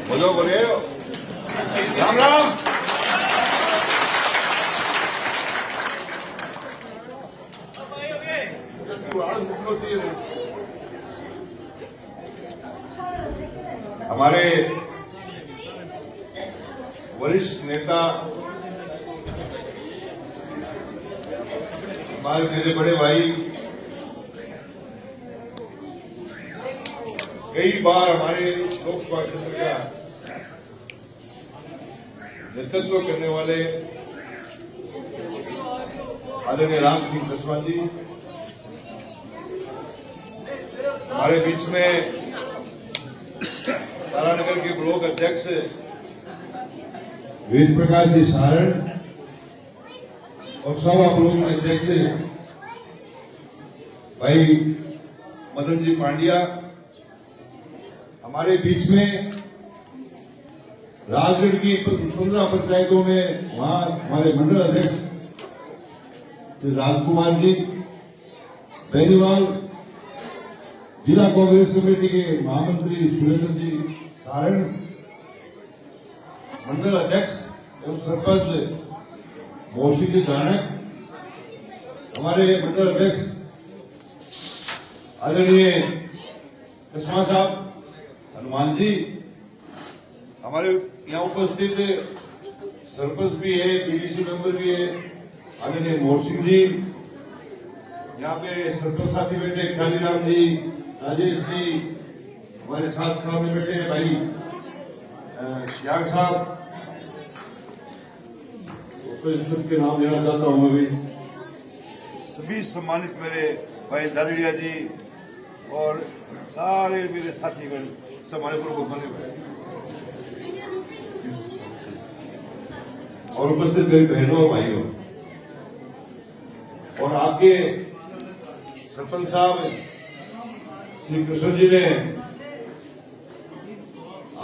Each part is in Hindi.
बोलो बोले राम राम। हमारे वरिष्ठ नेता, हमारे मेरे बड़े भाई, कई बार हमारे लोकसभा क्षेत्र का नेतृत्व करने वाले आदरणीय राम सिंह पासवान जी, हमारे बीच में तारानगर के ब्लॉक अध्यक्ष वेद प्रकाश जी सारण और सभा ब्लॉक अध्यक्ष भाई मदन जी पांड्या, हमारे बीच में राजगढ़ की 15 पंचायतों में वहां हमारे मंडल अध्यक्ष राजकुमार जी, बेनीवाल जिला कांग्रेस कमेटी के महामंत्री सुरेंद्र जी सारण, मंडल अध्यक्ष एवं सरपंच मौसी जी दानक, हमारे मंडल अध्यक्ष आदरणीय कस्मा साहब हनुमान जी, हमारे यहाँ उपस्थित सरपंच भी है, पीडीसी मेंबर भी है आदरणीय मोहन सिंह जी, यहाँ पे सरपंच साथी बैठे कालीराम जी, राजेश जी, हमारे साथ सामने बैठे भाई याग साहब, सबके नाम लेना चाहता हूँ मैं भी, सभी सम्मानित मेरे भाई दादड़िया जी और सारे मेरे साथीगण हमारे पर बने हुए और उपस्थित मेरी बहनों और भाइयों और आपके सरपंच साहब श्री कृष्ण जी ने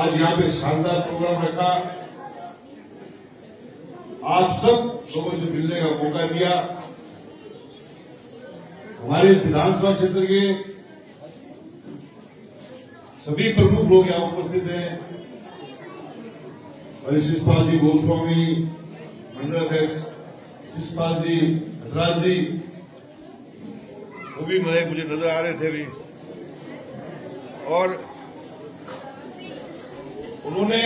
आज यहाँ पे शानदार प्रोग्राम रखा, आप सब लोगों से मिलने का मौका दिया। हमारे विधानसभा क्षेत्र के सभी प्रमुख लोग यहाँ उपस्थित हैं, शिषपाल जी गोस्वामी, मंडल अध्यक्ष शिषपाल जी हजराज जी, वो भी मुझे नजर आ रहे थे भी, और उन्होंने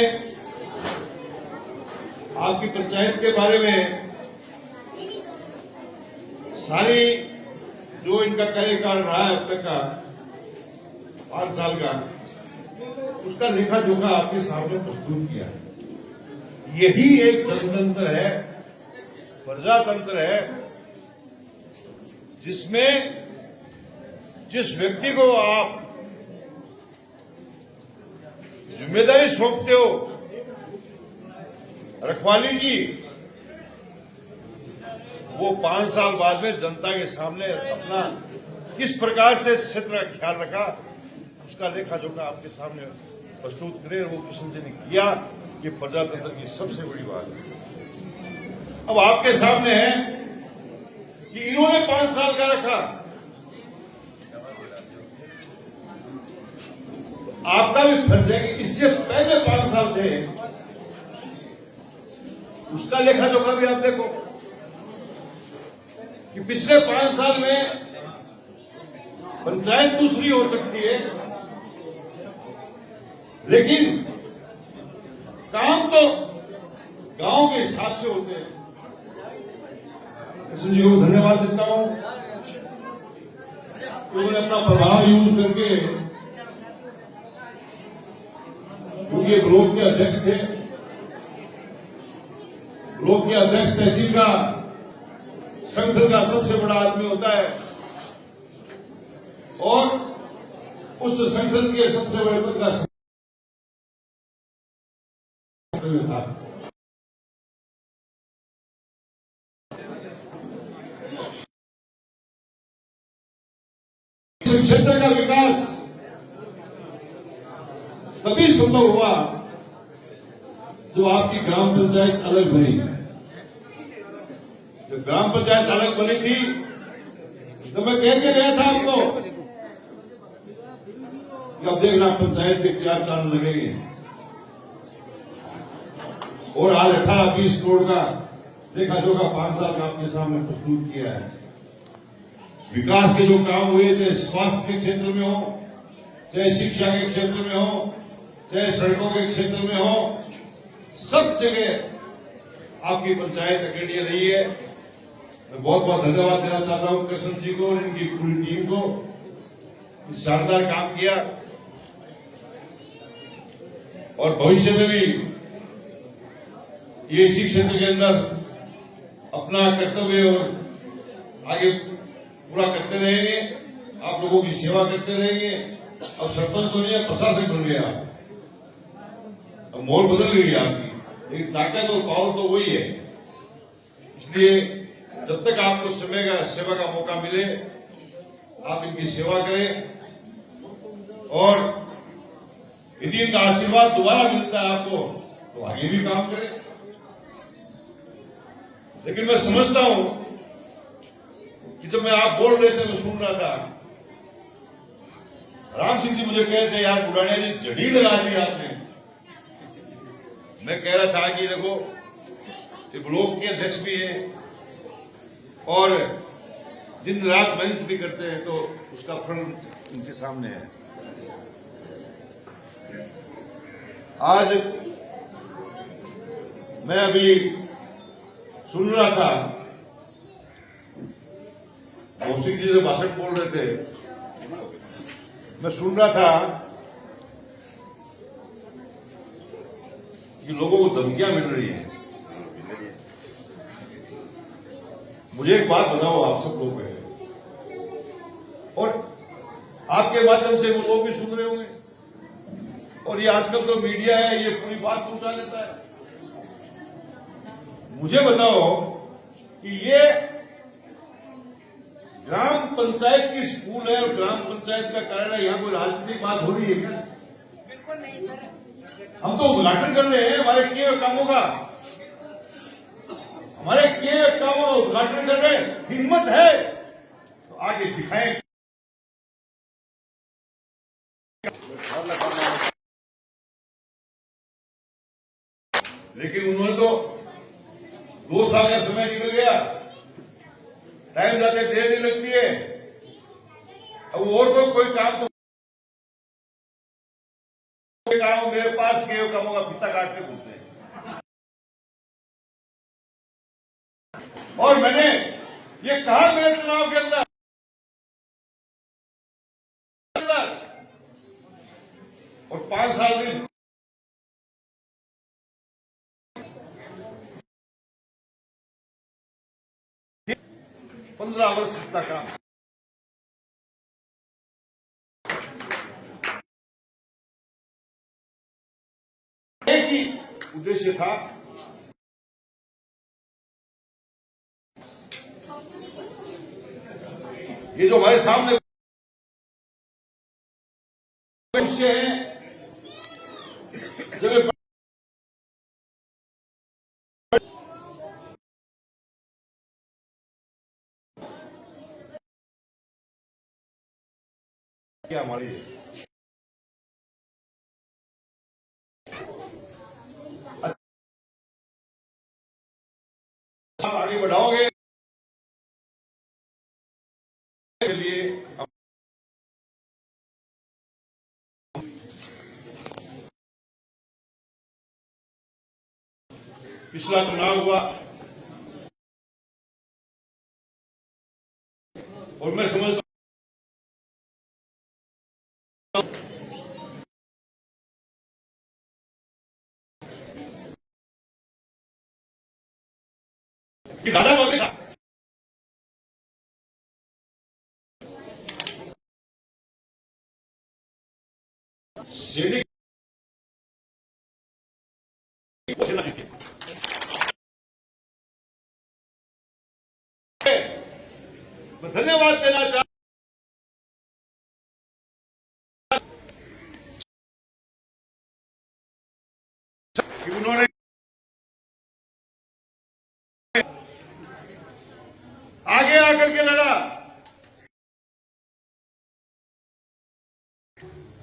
आपकी पंचायत के बारे में सारी जो इनका कार्यकाल रहा है अब तक का 5 साल का, उसका लेखा जोखा आपके सामने प्रस्तुत किया। यही एक जनतंत्र है, प्रजातंत्र है, जिसमें जिस व्यक्ति को आप जिम्मेदारी सौंपते हो, रखवाली की, वो 5 साल बाद में जनता के सामने अपना किस प्रकार से क्षेत्र का ख्याल रखा, उसका लेखा जोखा आपके सामने प्रस्तुत करे। वो कृष्ण जी ने किया, ये प्रजातंत्र की सबसे बड़ी बात है। अब आपके सामने है कि इन्होंने 5 साल का रखा, आपका भी फर्ज है कि इससे पहले 5 साल थे, उसका लेखा जोखा भी आप देखो कि पिछले 5 साल में पंचायत दूसरी हो सकती है, लेकिन काम तो गांव के हिसाब से होते हैं। कृष्ण जी को धन्यवाद देता हूं, उन्होंने अपना प्रभाव यूज करके, क्योंकि ब्लॉक के अध्यक्ष थे, ब्लॉक के अध्यक्ष तहसील का संगठन का सबसे बड़ा आदमी होता है और उस संगठन के सबसे बड़े पद का था। क्षेत्र का विकास तभी संभव हुआ जब आपकी ग्राम पंचायत अलग बनी। जब ग्राम पंचायत अलग बनी थी तो मैं कह के गया था आपको कि अब देखना पंचायत के 4 चांद लगेंगे। और आज 18-20 करोड़ का देखा जोखा 5 साल का आपके सामने प्रस्तुत किया है। विकास के जो काम हुए, चाहे स्वास्थ्य के क्षेत्र में हो, चाहे शिक्षा के क्षेत्र में हो, चाहे सड़कों के क्षेत्र में हो, सब जगह आपकी पंचायत अकेली रही है। मैं बहुत बहुत धन्यवाद देना चाहता हूं कृष्ण जी को और इनकी पूरी टीम को। शानदार काम किया और भविष्य में भी ये इसी क्षेत्र के अंदर अपना कर्तव्य और आगे पूरा करते रहेंगे, आप लोगों की सेवा करते रहेंगे। अब सरपंच बन गया, प्रशासक बन गया, अब माहौल बदल गई आपकी, लेकिन ताकत और पावर तो वही है। इसलिए जब तक आपको समय का सेवा का मौका मिले, आप इनकी सेवा करें और यदि इनका आशीर्वाद दोबारा मिलता है आपको तो आगे भी काम करें। लेकिन मैं समझता हूं कि जब मैं आप बोल रहे थे, मैं सुन रहा था, राम सिंह जी मुझे कहे थे, यार बुढ़ानिया जी जड़ी लगा दी आपने। मैं कह रहा था कि देखो, ये ब्लॉक के अध्यक्ष भी है और दिन रात मेहनत भी करते हैं, तो उसका फल उनके सामने है। आज मैं अभी सुन रहा था, कौशिक जी से भाषण बोल रहे थे, मैं सुन रहा था कि लोगों को धमकियां मिल रही हैं। मुझे एक बात बताओ, आप सब लोग हैं और आपके माध्यम से वो लोग भी सुन रहे होंगे, और ये आजकल तो मीडिया है, ये पूरी बात पहुंचा देता है। मुझे बताओ कि ये ग्राम पंचायत की स्कूल है और ग्राम पंचायत का कार्यालय, यहां कोई राजनीतिक बात हो रही है क्या? बिल्कुल नहीं सर। हम तो उद्घाटन कर रहे हैं हमारे किए हुए कामों का, हमारे किए हुए कामों का उद्घाटन कर रहे हैं। हिम्मत है तो आगे दिखाएं। लेकिन उन्होंने तो 2 साल का समय निकल गया, टाइम जाते देर नहीं लगती है। अब और कोई काम तो काम मेरे पास के कामों का पिता काट के पूछते हैं। और मैंने ये कहा मेरे चुनाव के अंदर, और 5 साल में 15 वर्ष का काम। एक ही उद्देश्य था, ये जो हमारे सामने विषय है, जब क्या हमारी आप आगे बढ़ाओगे के लिए पिछला चुनाव हुआ और मैं समझता कि दादा बोलते था सैनिक मैं धन्यवाद देना चाहता कि उन्होंने आगे आकर के लड़ा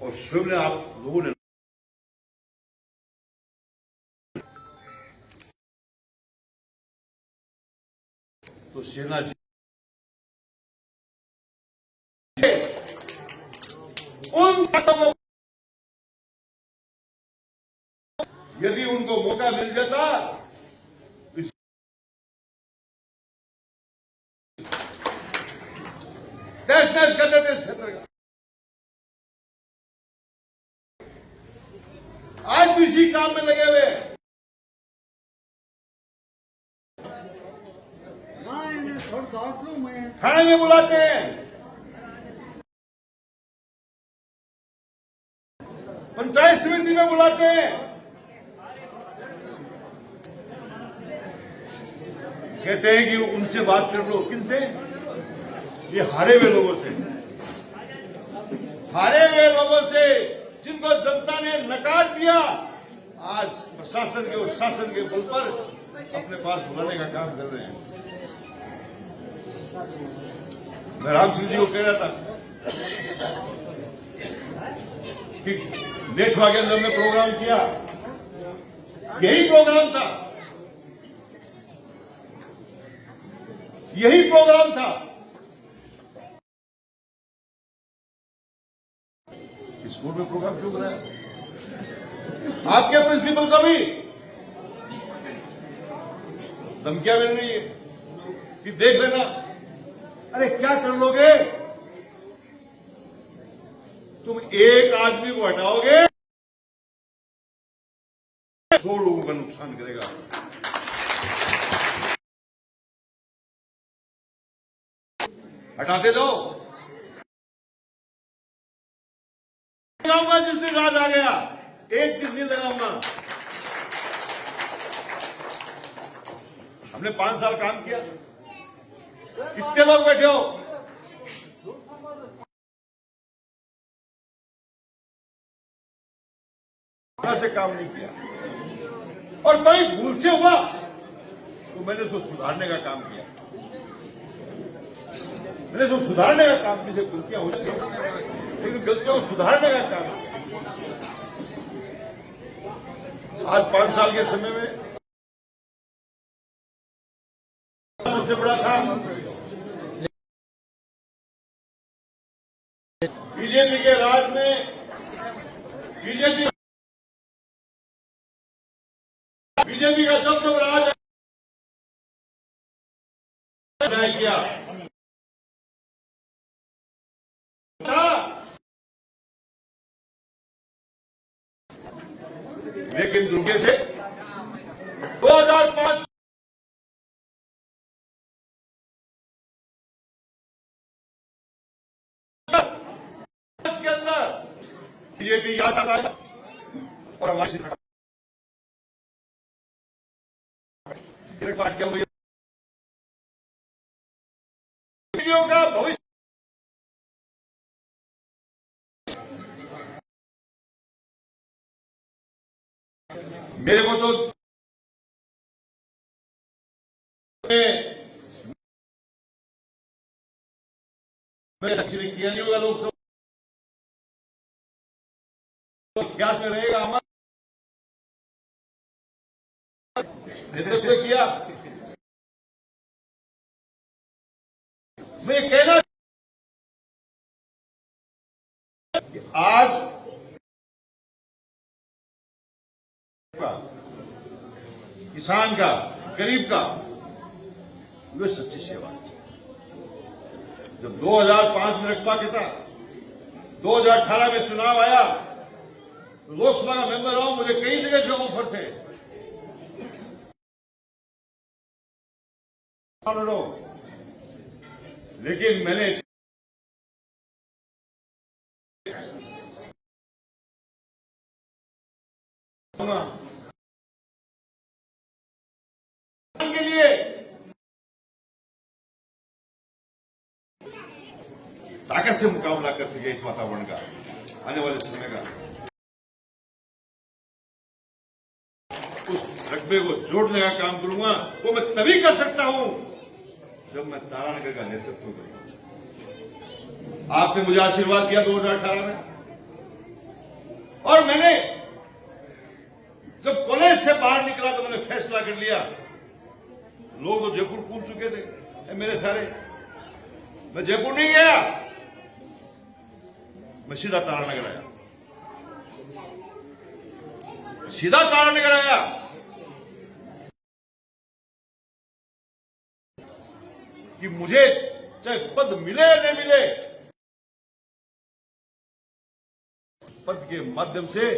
और स्वयं ने आप लोगों ने तो सेना उन बातों को यदि उनको मौका मिल जाता तहस कर देते क्षेत्र का। आज भी इसी काम में लगे हुए हैं। थाने में बुलाते हैं, पंचायत समिति में बुलाते हैं, कहते हैं कि उनसे बात कर लो। किनसे? ये हारे हुए लोगों से, हारे हुए लोगों से जिनको जनता ने नकार दिया, आज प्रशासन के और शासन के बल पर अपने पास बुलाने का काम कर रहे हैं। मैं राम सिंह जी को कह रहा था कि नेठवा के अंदर में प्रोग्राम किया, यही प्रोग्राम था, यही प्रोग्राम था। स्कूल में प्रोग्राम क्यों कराया? आपके प्रिंसिपल को भी धमकियां मिल रही है कि देख लेना। अरे क्या कर लोगे? तुम एक आदमी को हटाओगे, 100 लोगों का नुकसान करेगा। हटाते जाओ। लगाऊंगा जिस दिन राज आ गया, एक दिन नहीं लगाऊंगा। हमने 5 साल काम किया, कितने लोग बैठे हो? से काम नहीं किया, और कोई भूल से हुआ तो मैंने उसको सुधारने का काम किया। मैंने उसको सुधारने का काम किया। गलतियां हो जाती हैं, लेकिन गलतियों को सुधारने का काम किया। आज 5 साल के समय में सबसे बड़ा था बीजेपी के राज में। बीजेपी का जब राज किया था, लेकिन दुर्गे से 2005 के अंदर बीजेपी याद आया और हमारी पार्टियों का भविष्य मेरे को तो मैं दक्षिण किया नहीं होगा। लोकसभा इतिहास में रहेगा, हमारा नेतृत्व किया। मैं कहना आज किसान का, गरीब का, वो सच्ची सेवा। जब 2005 में रकबा के था, 2018 में चुनाव आया, तो लोकसभा का मेंबर हूं, मुझे कई जगह से ऑफर थे। लेकिन मैंने के लिए ताकत से मुकाबला कर सके इस वातावरण का, आने वाले समय का, उस रकबे को जोड़ने का काम करूंगा। वो मैं तभी कर सकता हूं जब मैं तारानगर का नेतृत्व करूंगा। आपने मुझे आशीर्वाद दिया 2018 में, और मैंने जब कॉलेज से बाहर निकला तो मैंने फैसला कर लिया। लोग तो जयपुर कूद चुके थे, ये मेरे सारे, मैं जयपुर नहीं गया, मैं सीधा तारानगर आया, सीधा तारानगर आया। कि मुझे चाहे पद मिले या नहीं मिले, पद के माध्यम से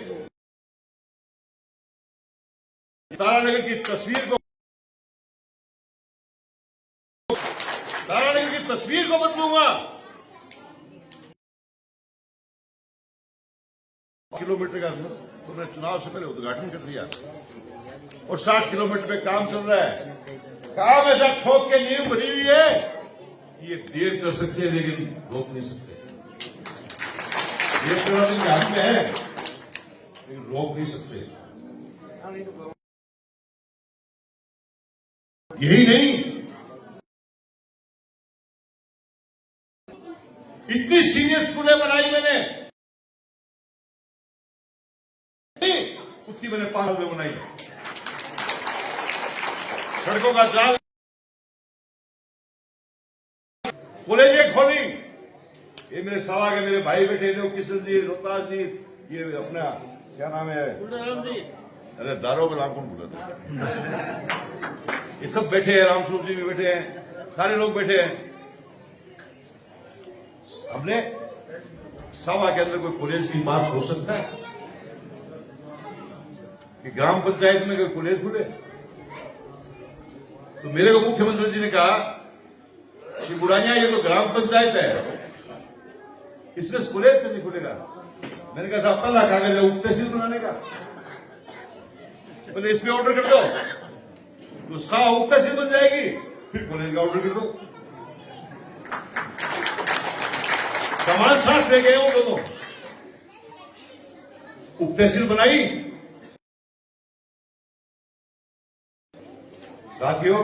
तारानगर की तस्वीर को बदलूंगा। किलोमीटर का तो मैंने चुनाव से पहले उद्घाटन कर दिया और 60 किलोमीटर पे काम चल रहा है। काम ऐसा ठोक के नींव भरी हुई है कि ये देर कर सकते हैं लेकिन रोक नहीं सकते। देर करना तो हाथ में है लेकिन रोक नहीं सकते। यही नहीं, इतनी सीनियर स्कूलें बनाई मैंने, उतनी मैंने 5 साल में बनाई। सड़कों का जाल, कॉलेजें खोली। ये मेरे सवा के मेरे भाई बैठे थे, किशन जी, रोहतास जी, ये अपना क्या नाम है, अरे दारो का नाम कौन बोला था, ये सब बैठे हैं, रामस्वरूप जी भी बैठे हैं, सारे लोग बैठे हैं। हमने सभा के अंदर कोई कॉलेज की बात हो सकता है कि ग्राम पंचायत में कोई कॉलेज खुले? तो मेरे को मुख्यमंत्री जी ने कहा कि बुढ़ानिया ये तो ग्राम पंचायत है, इसमें कॉलेज कैसे खुलेगा? मैंने कहा साहब पहला कागज है उप तहसील बनाने का, पहले इसमें ऑर्डर कर दो तो उप तहसील बन जाएगी, फिर कॉलेज का ऑर्डर कर दो। समान साथ ले गए वो दोनों, उप तहसील बनाई। साथियों,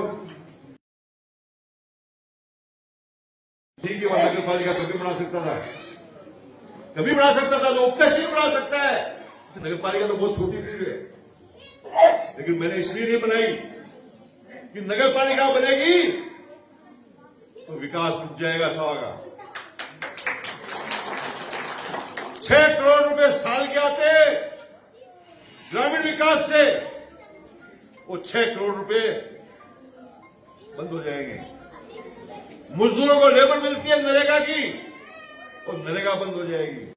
ठीक है, वहां नगर पालिका कभी बना सकता था, कभी बना सकता था, तो उप तहसील बना सकता है। नगर पालिका तो बहुत छोटी चीज है, लेकिन मैंने इसलिए नहीं बनाई कि नगर पालिका बनेगी तो विकास रुक जाएगा सवा का। 6 करोड़ रुपए साल के आते ग्रामीण विकास से, वो 6 करोड़ रुपए बंद हो जाएंगे। मजदूरों को लेबर मिलती है नरेगा की, और नरेगा बंद हो जाएगी।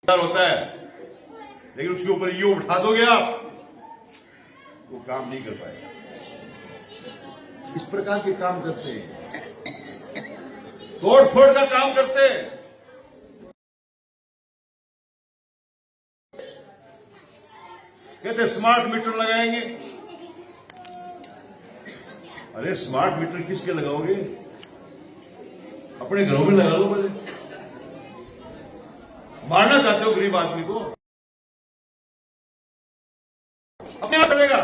होता है लेकिन उसके ऊपर ये उठा दोगे आप, वो काम नहीं कर पाएगा। इस प्रकार के काम करते हैं, तोड़ फोड़ का काम करते हैं। कहते स्मार्ट मीटर लगाएंगे। अरे स्मार्ट मीटर किसके लगाओगे? अपने घरों में लगा लो पहले। मारना चाहते हो गरीब आदमी को, अपने आप चलेगा।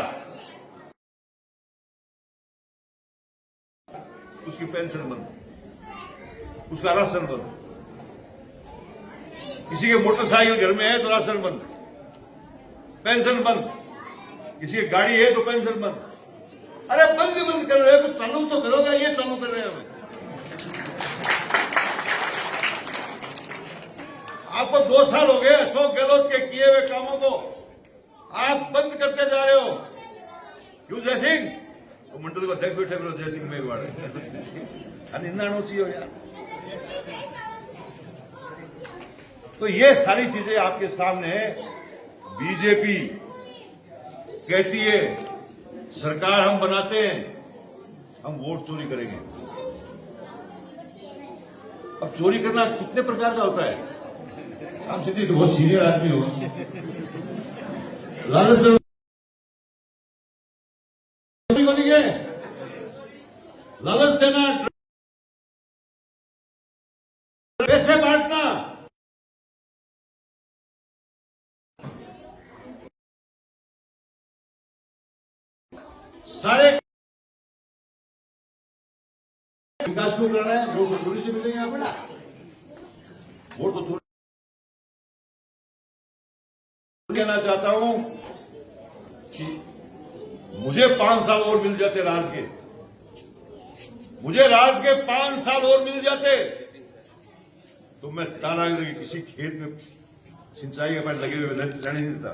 उसकी पेंशन बंद, उसका राशन बंद। किसी के मोटरसाइकिल घर में है तो राशन बंद, पेंशन बंद। किसी की गाड़ी है तो पेंशन बंद। अरे बंद कर रहे हो, कुछ चालू तो करोगा। ये चालू कर रहे हैं हमें। आपको 2 साल हो गए अशोक गहलोत के किए हुए कामों को आप बंद करते जा रहे हो। क्यों जय सिंह? तो मंडल को अध्यक्ष बैठे मेरे जय सिंह मेघवाड़े निन्ना चाहिए हो यार। तो ये सारी चीजें आपके सामने है। बीजेपी कहती है सरकार हम बनाते हैं, हम वोट चोरी करेंगे। अब चोरी करना कितने प्रकार का होता है? हम सीधे बहुत सीनियर आदमी हो, लालच लालच देना, पैसे बांटना, सारे विकास को कराना है। वोट तो थोड़ी से मिलेंगे आप ना, वोट तो थोड़ी। कहना चाहता हूं कि मुझे 5 साल और मिल जाते राज के, मुझे राज के 5 साल और मिल जाते तो मैं तारानगर के किसी खेत में सिंचाई के पास लगे हुए रहने नहीं देता।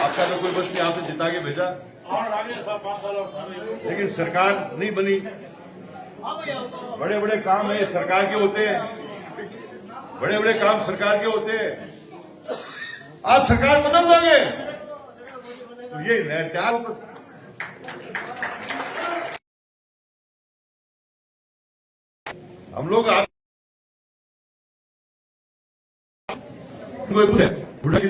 आपका तो कोई बस्ती आपसे जिता के भेजा, लेकिन सरकार नहीं बनी। बड़े बड़े काम है सरकार के होते हैं, बड़े बड़े काम सरकार के होते हैं। आप सरकार बदल दोगे तो ये त्याग हम लोग आप बुढ़ा की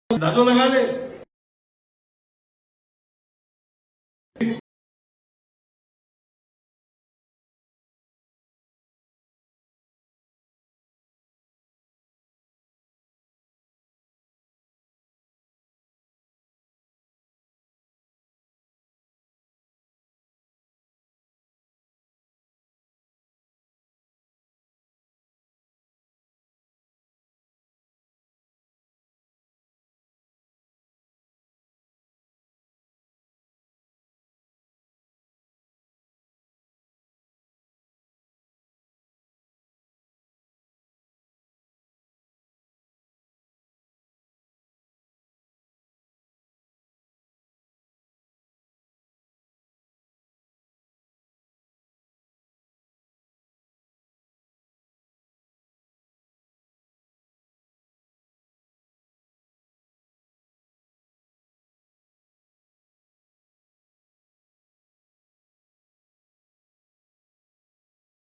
दादो लगा ले।